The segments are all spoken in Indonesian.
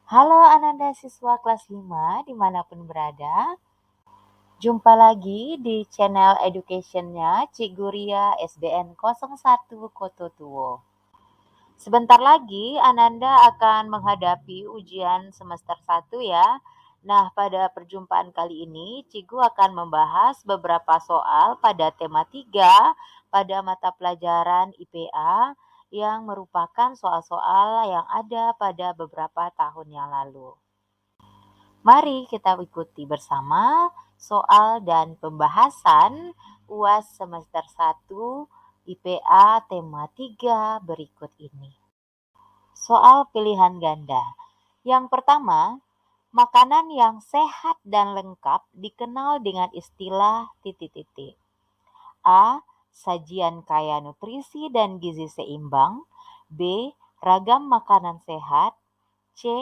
Halo Ananda siswa kelas 5 dimanapun berada. Jumpa lagi di channel educationnya Cikgu Ria SDN 01 Kototuwo. Sebentar lagi Ananda akan menghadapi ujian semester 1 ya. Nah, pada perjumpaan kali ini Cikgu akan membahas beberapa soal pada tema 3 pada mata pelajaran IPA yang merupakan soal-soal yang ada pada beberapa tahun yang lalu. Mari kita ikuti bersama soal dan pembahasan UAS semester 1 IPA tema 3 berikut ini. Soal pilihan ganda. Yang pertama, makanan yang sehat dan lengkap dikenal dengan istilah titik-titik. A. Sajian kaya nutrisi dan gizi seimbang. B. Ragam makanan sehat. C.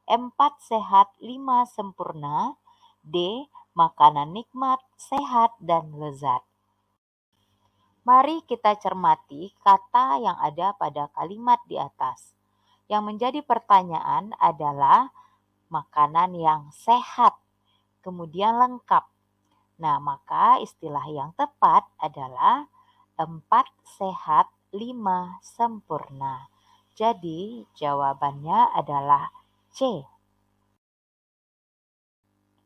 4 sehat 5 sempurna. D. Makanan nikmat, sehat, dan lezat. Mari kita cermati kata yang ada pada kalimat di atas. Yang menjadi pertanyaan adalah makanan yang sehat, kemudian lengkap. Nah, maka istilah yang tepat adalah 4 sehat, 5 sempurna. Jadi, jawabannya adalah C.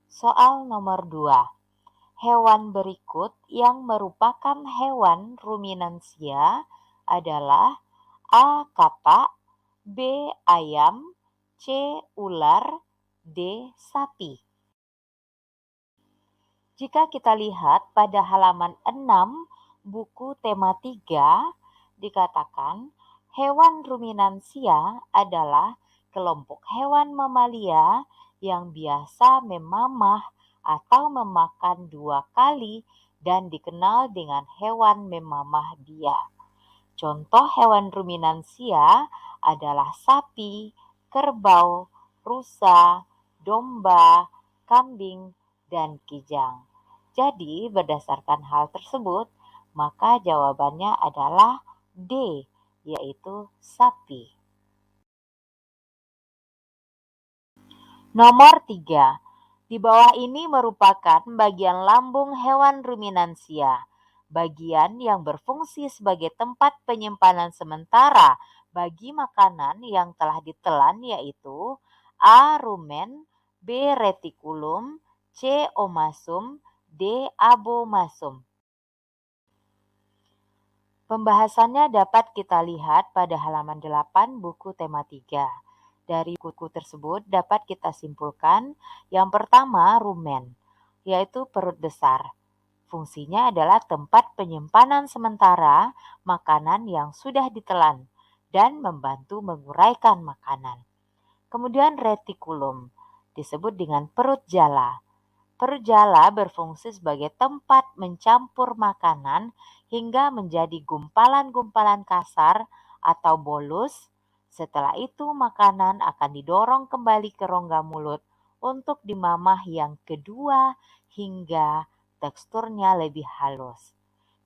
Soal nomor 2. Hewan berikut yang merupakan hewan ruminansia adalah A. Katak, B. Ayam, C. Ular, D. Sapi. Jika kita lihat pada halaman 6 buku tema 3 dikatakan hewan ruminansia adalah kelompok hewan mamalia yang biasa memamah atau memakan 2 kali dan dikenal dengan hewan memamah biak. Contoh hewan ruminansia adalah sapi, kerbau, rusa, domba, kambing, dan kijang. Jadi berdasarkan hal tersebut, maka jawabannya adalah D, yaitu sapi. Nomor 3. Di bawah ini merupakan bagian lambung hewan ruminansia. Bagian yang berfungsi sebagai tempat penyimpanan sementara bagi makanan yang telah ditelan yaitu A. Rumen, B. Retikulum, C. Omasum, D. Abomasum. Pembahasannya dapat kita lihat pada halaman 8 buku tema 3. Dari buku tersebut dapat kita simpulkan yang pertama rumen, yaitu perut besar. Fungsinya adalah tempat penyimpanan sementara makanan yang sudah ditelan dan membantu menguraikan makanan. Kemudian retikulum disebut dengan perut jala. Perut jala berfungsi sebagai tempat mencampur makanan hingga menjadi gumpalan-gumpalan kasar atau bolus. Setelah itu makanan akan didorong kembali ke rongga mulut untuk dimamah yang kedua hingga teksturnya lebih halus.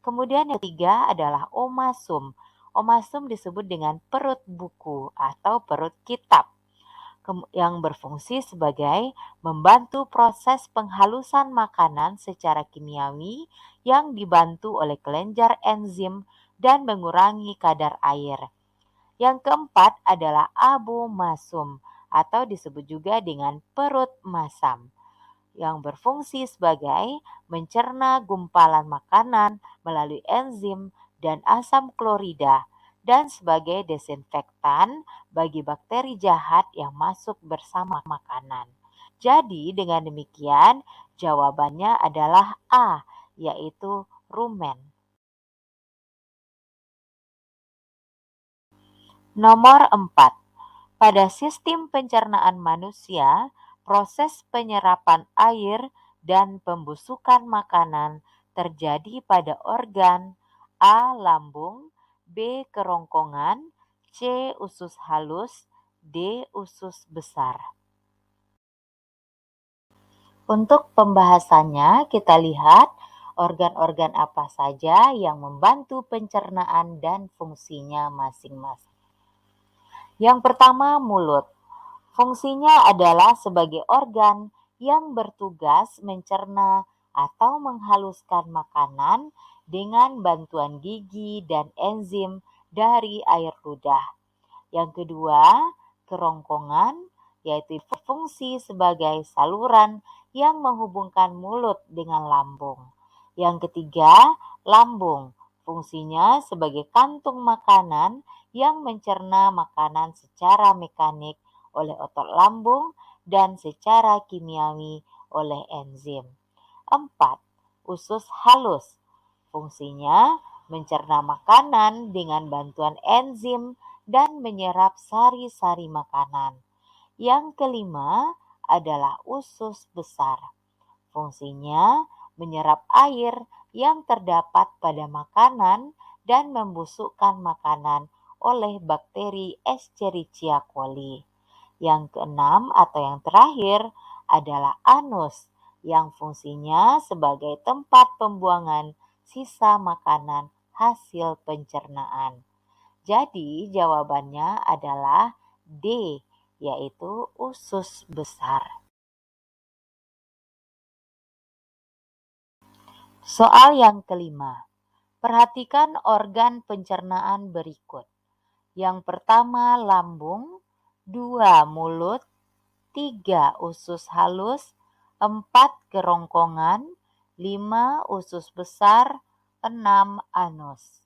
Kemudian yang ketiga adalah omasum. Omasum disebut dengan perut buku atau perut kitab yang berfungsi sebagai membantu proses penghalusan makanan secara kimiawi yang dibantu oleh kelenjar enzim dan mengurangi kadar air. Yang keempat adalah abomasum atau disebut juga dengan perut masam yang berfungsi sebagai mencerna gumpalan makanan melalui enzim dan asam klorida dan sebagai desinfektan bagi bakteri jahat yang masuk bersama makanan. Jadi dengan demikian jawabannya adalah A, yaitu rumen. Nomor 4. Pada sistem pencernaan manusia, proses penyerapan air dan pembusukan makanan terjadi pada organ A. Lambung, B. Kerongkongan, C. Usus halus, D. Usus besar. Untuk pembahasannya kita lihat organ-organ apa saja yang membantu pencernaan dan fungsinya masing-masing. Yang pertama mulut. Fungsinya adalah sebagai organ yang bertugas mencerna atau menghaluskan makanan dengan bantuan gigi dan enzim dari air ludah. Yang kedua, kerongkongan, yaitu fungsi sebagai saluran yang menghubungkan mulut dengan lambung. Yang ketiga, lambung, fungsinya sebagai kantung makanan yang mencerna makanan secara mekanik oleh otot lambung dan secara kimiawi oleh enzim. 4. Usus halus, fungsinya mencerna makanan dengan bantuan enzim dan menyerap sari-sari makanan. Yang kelima adalah usus besar. Fungsinya menyerap air yang terdapat pada makanan dan membusukkan makanan oleh bakteri Escherichia coli. Yang keenam atau yang terakhir adalah anus yang fungsinya sebagai tempat pembuangan sisa makanan hasil pencernaan. Jadi jawabannya adalah D, yaitu usus besar. Soal yang kelima. Perhatikan organ pencernaan berikut. Yang pertama lambung, 2 mulut, 3 usus halus, 4 kerongkongan, 5 usus besar, 6 anus.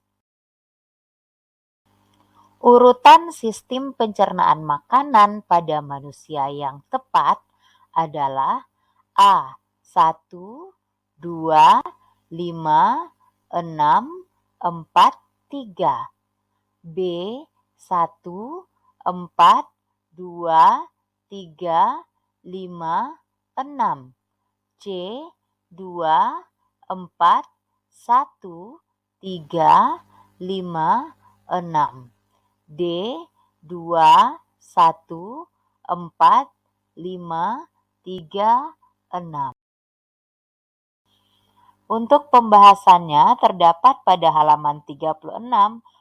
Urutan sistem pencernaan makanan pada manusia yang tepat adalah A. 1, 2, 5, 6, 4, 3. B. 1, 4, 2, 3, 5, 6. C. 2, 4, 1, 3, 5, 6. D. 2, 1, 4, 5, 3, 6. Untuk pembahasannya terdapat pada halaman 36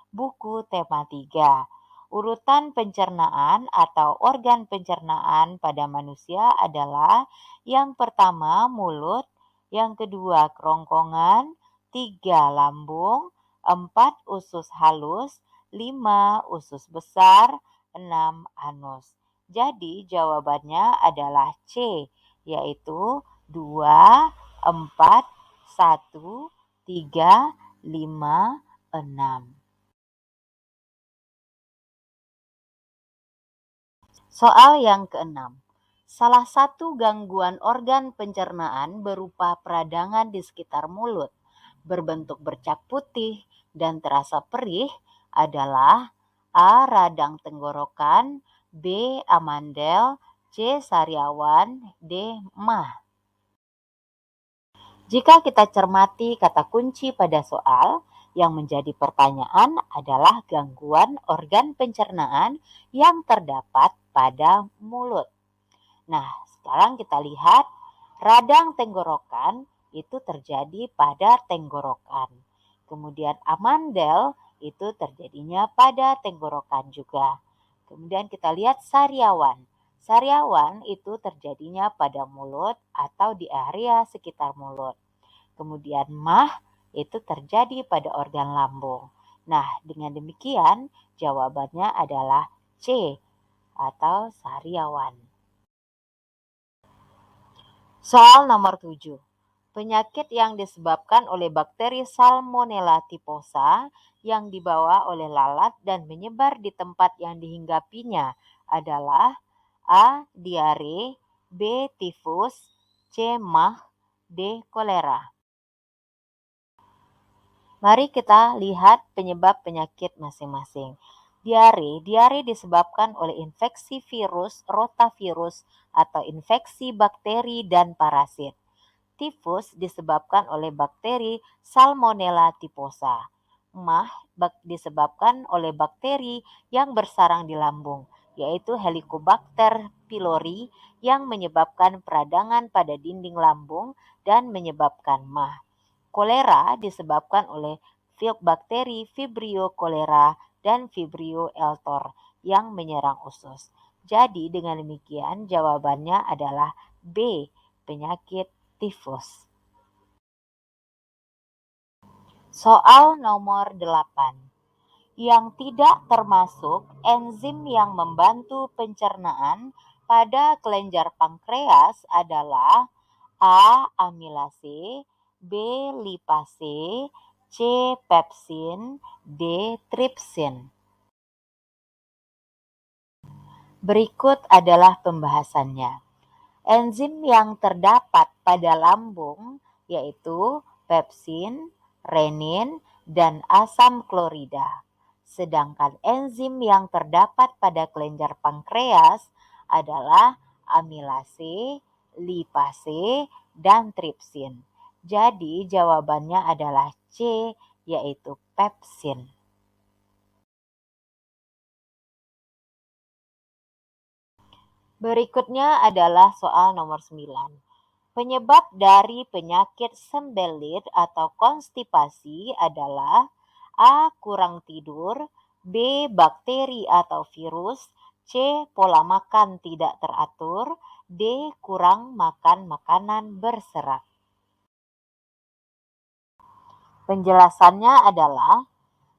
buku tema 3. Urutan pencernaan atau organ pencernaan pada manusia adalah yang pertama mulut, yang kedua kerongkongan, 3 lambung, 4 usus halus, 5 usus besar, 6 anus. Jadi jawabannya adalah C, yaitu 2, 4, 1, 3, 5, 6. Soal yang keenam. Salah satu gangguan organ pencernaan berupa peradangan di sekitar mulut, berbentuk bercak putih dan terasa perih adalah A. Radang tenggorokan, B. Amandel, C. Sariawan, D. MAH. Jika kita cermati kata kunci pada soal, yang menjadi pertanyaan adalah gangguan organ pencernaan yang terdapat pada mulut. Nah, sekarang kita lihat radang tenggorokan itu terjadi pada tenggorokan. Kemudian amandel itu terjadinya pada tenggorokan juga. Kemudian kita lihat sariawan. Sariawan itu terjadinya pada mulut atau di area sekitar mulut. Kemudian MAH itu terjadi pada organ lambung. Nah, dengan demikian jawabannya adalah C atau sariawan. Soal nomor 7. Penyakit yang disebabkan oleh bakteri Salmonella typhosa yang dibawa oleh lalat dan menyebar di tempat yang dihinggapinya adalah A. Diare, B. Tifus, C. MAH, D. kolera. Mari kita lihat penyebab penyakit masing-masing. Diare disebabkan oleh infeksi virus, rotavirus, atau infeksi bakteri dan parasit. Tifus disebabkan oleh bakteri Salmonella typhosa. MAH disebabkan oleh bakteri yang bersarang di lambung, yaitu Helicobacter pylori yang menyebabkan peradangan pada dinding lambung dan menyebabkan MAH. Kolera disebabkan oleh bakteri Vibrio cholera dan Vibrio eltor yang menyerang usus. Jadi dengan demikian jawabannya adalah B, penyakit tifus. Soal nomor 8. Yang tidak termasuk enzim yang membantu pencernaan pada kelenjar pankreas adalah A. Amilase, B. Lipase, C. Pepsin, D. Tripsin. Berikut adalah pembahasannya. Enzim yang terdapat pada lambung yaitu pepsin, renin, dan asam klorida. Sedangkan enzim yang terdapat pada kelenjar pankreas adalah amilase, lipase, dan tripsin. Jadi jawabannya adalah C, yaitu pepsin. Berikutnya adalah soal nomor 9. Penyebab dari penyakit sembelit atau konstipasi adalah A. Kurang tidur, B. Bakteri atau virus, C. Pola makan tidak teratur, D. Kurang makan makanan berserat. Penjelasannya adalah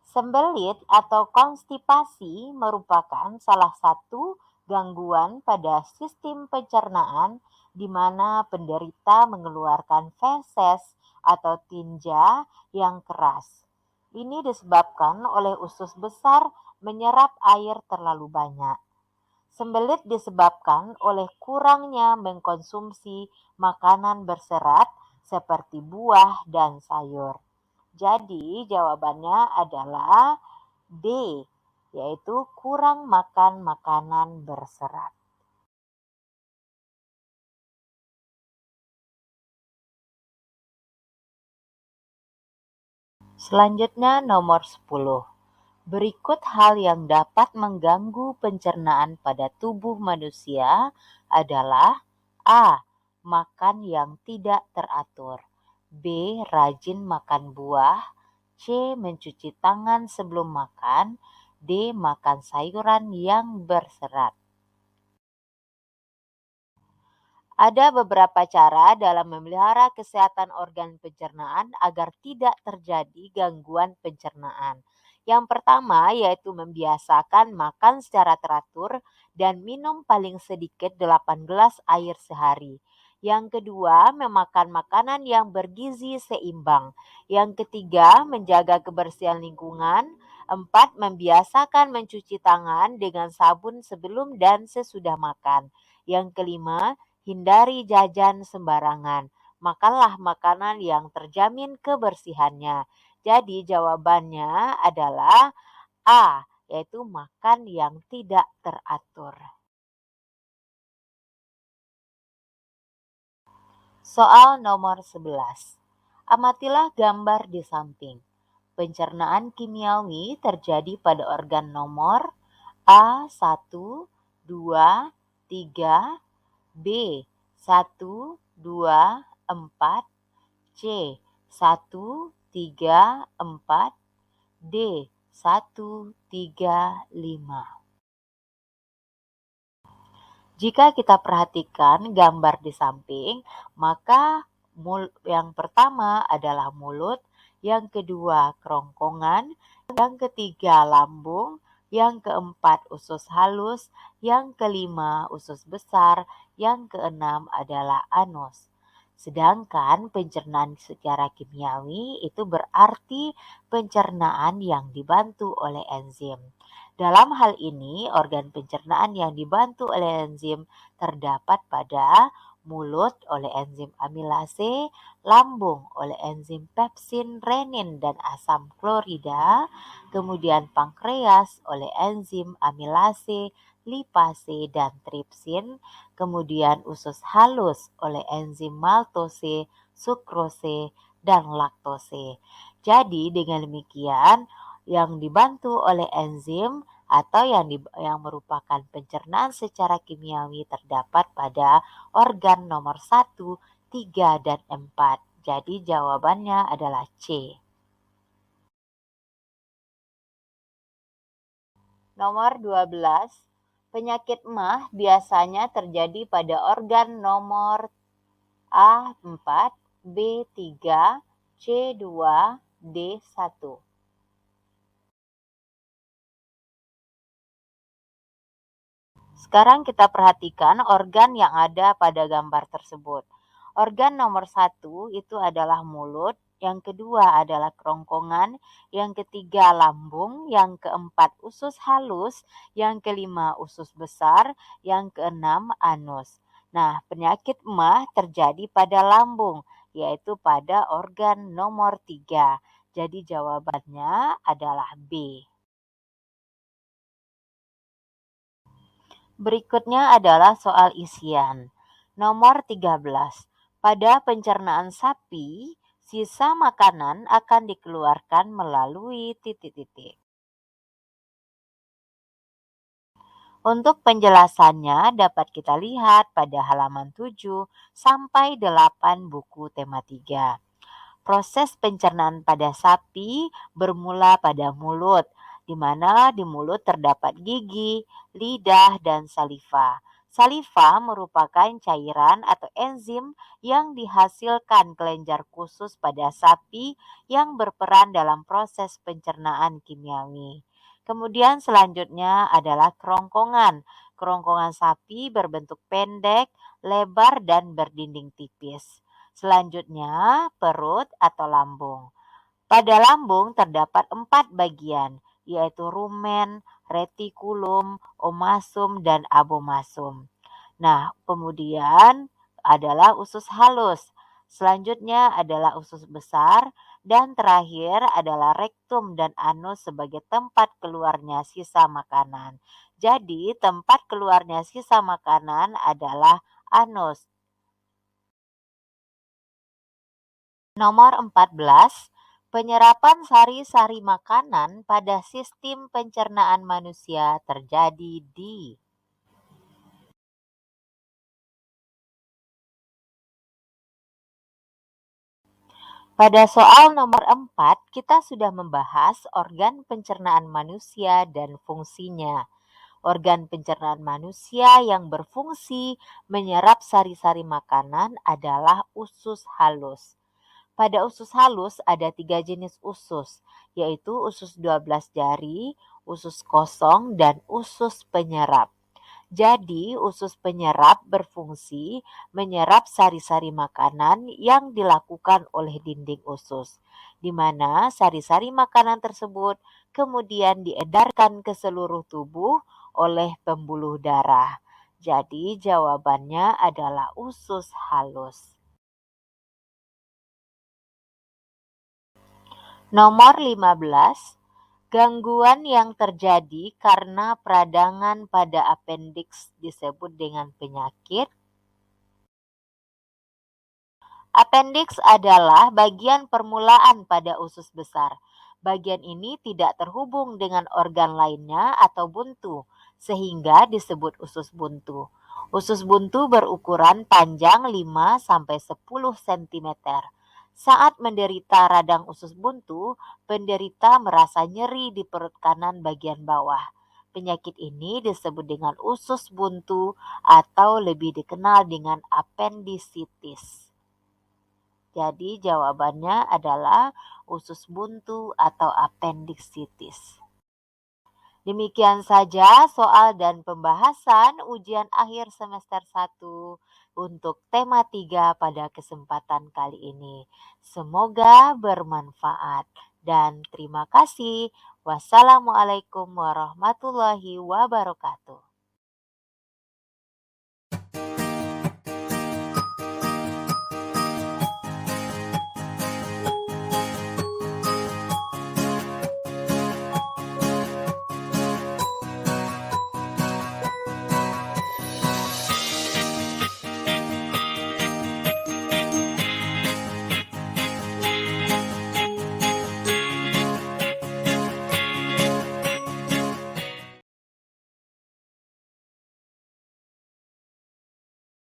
sembelit atau konstipasi merupakan salah satu gangguan pada sistem pencernaan di mana penderita mengeluarkan feses atau tinja yang keras. Ini disebabkan oleh usus besar menyerap air terlalu banyak. Sembelit disebabkan oleh kurangnya mengkonsumsi makanan berserat seperti buah dan sayur. Jadi jawabannya adalah D, yaitu kurang makan makanan berserat. Selanjutnya nomor 10. Berikut hal yang dapat mengganggu pencernaan pada tubuh manusia adalah A. Makan yang tidak teratur, B. Rajin makan buah, C. Mencuci tangan sebelum makan, D. Makan sayuran yang berserat. Ada beberapa cara dalam memelihara kesehatan organ pencernaan agar tidak terjadi gangguan pencernaan. Yang pertama yaitu membiasakan makan secara teratur dan minum paling sedikit 8 gelas air sehari. Yang kedua, memakan makanan yang bergizi seimbang. Yang ketiga, menjaga kebersihan lingkungan. Empat, membiasakan mencuci tangan dengan sabun sebelum dan sesudah makan. Yang kelima, hindari jajan sembarangan. Makanlah makanan yang terjamin kebersihannya. Jadi jawabannya adalah A, yaitu makan yang tidak teratur. Soal nomor 11. Amatilah gambar di samping. Pencernaan kimiawi terjadi pada organ nomor A1, 2, 3, B. 1, 2, 4, C. 1, 3, 4, D. 1, 3, 5. Jika kita perhatikan gambar di samping, maka yang pertama adalah mulut, yang kedua kerongkongan, yang ketiga lambung, yang keempat usus halus, yang kelima usus besar, yang keenam adalah anus. Sedangkan pencernaan secara kimiawi itu berarti pencernaan yang dibantu oleh enzim. Dalam hal ini, organ pencernaan yang dibantu oleh enzim terdapat pada mulut oleh enzim amilase, lambung oleh enzim pepsin, renin, dan asam klorida, kemudian pankreas oleh enzim amilase, lipase, dan tripsin, kemudian usus halus oleh enzim maltose, sukrose, dan laktose. Jadi dengan demikian, yang dibantu oleh enzim atau yang merupakan pencernaan secara kimiawi terdapat pada organ nomor 1, 3, dan 4. Jadi jawabannya adalah C. Nomor 12. Penyakit emah biasanya terjadi pada organ nomor A4, B3, C2, D1. Sekarang kita perhatikan organ yang ada pada gambar tersebut. Organ nomor 1 itu adalah mulut, yang kedua adalah kerongkongan, yang ketiga lambung, yang keempat usus halus, yang kelima usus besar, yang keenam anus. Nah, penyakit emah terjadi pada lambung, yaitu pada organ nomor 3. Jadi jawabannya adalah B. Berikutnya adalah soal isian. Nomor 13. Pada pencernaan sapi, sisa makanan akan dikeluarkan melalui titik-titik. Untuk penjelasannya dapat kita lihat pada halaman 7 sampai 8 buku tema 3. Proses pencernaan pada sapi bermula pada mulut, di mana di mulut terdapat gigi, lidah, dan saliva. Saliva merupakan cairan atau enzim yang dihasilkan kelenjar khusus pada sapi yang berperan dalam proses pencernaan kimiawi. Kemudian selanjutnya adalah kerongkongan. Kerongkongan sapi berbentuk pendek, lebar, dan berdinding tipis. Selanjutnya, perut atau lambung. Pada lambung terdapat 4 bagian, yaitu rumen, retikulum, omasum, dan abomasum. Nah, kemudian adalah usus halus. Selanjutnya adalah usus besar, dan terakhir adalah rektum dan anus sebagai tempat keluarnya sisa makanan. Jadi, tempat keluarnya sisa makanan adalah anus. Nomor 14, penyerapan sari-sari makanan pada sistem pencernaan manusia terjadi di. Pada soal nomor 4, kita sudah membahas organ pencernaan manusia dan fungsinya. Organ pencernaan manusia yang berfungsi menyerap sari-sari makanan adalah usus halus. Pada usus halus ada 3 jenis usus, yaitu usus 12 jari, usus kosong, dan usus penyerap. Jadi, usus penyerap berfungsi menyerap sari-sari makanan yang dilakukan oleh dinding usus, di mana sari-sari makanan tersebut kemudian diedarkan ke seluruh tubuh oleh pembuluh darah. Jadi, jawabannya adalah usus halus. Nomor 15, gangguan yang terjadi karena peradangan pada apendiks disebut dengan penyakit. Apendiks adalah bagian permulaan pada usus besar. Bagian ini tidak terhubung dengan organ lainnya atau buntu, sehingga disebut usus buntu. Usus buntu berukuran panjang 5-10 cm. Saat menderita radang usus buntu, penderita merasa nyeri di perut kanan bagian bawah. Penyakit ini disebut dengan usus buntu atau lebih dikenal dengan apendisitis. Jadi jawabannya adalah usus buntu atau apendiksitis. Demikian saja soal dan pembahasan ujian akhir semester 1 untuk tema 3 pada kesempatan kali ini. Semoga bermanfaat dan terima kasih. Wassalamualaikum warahmatullahi wabarakatuh.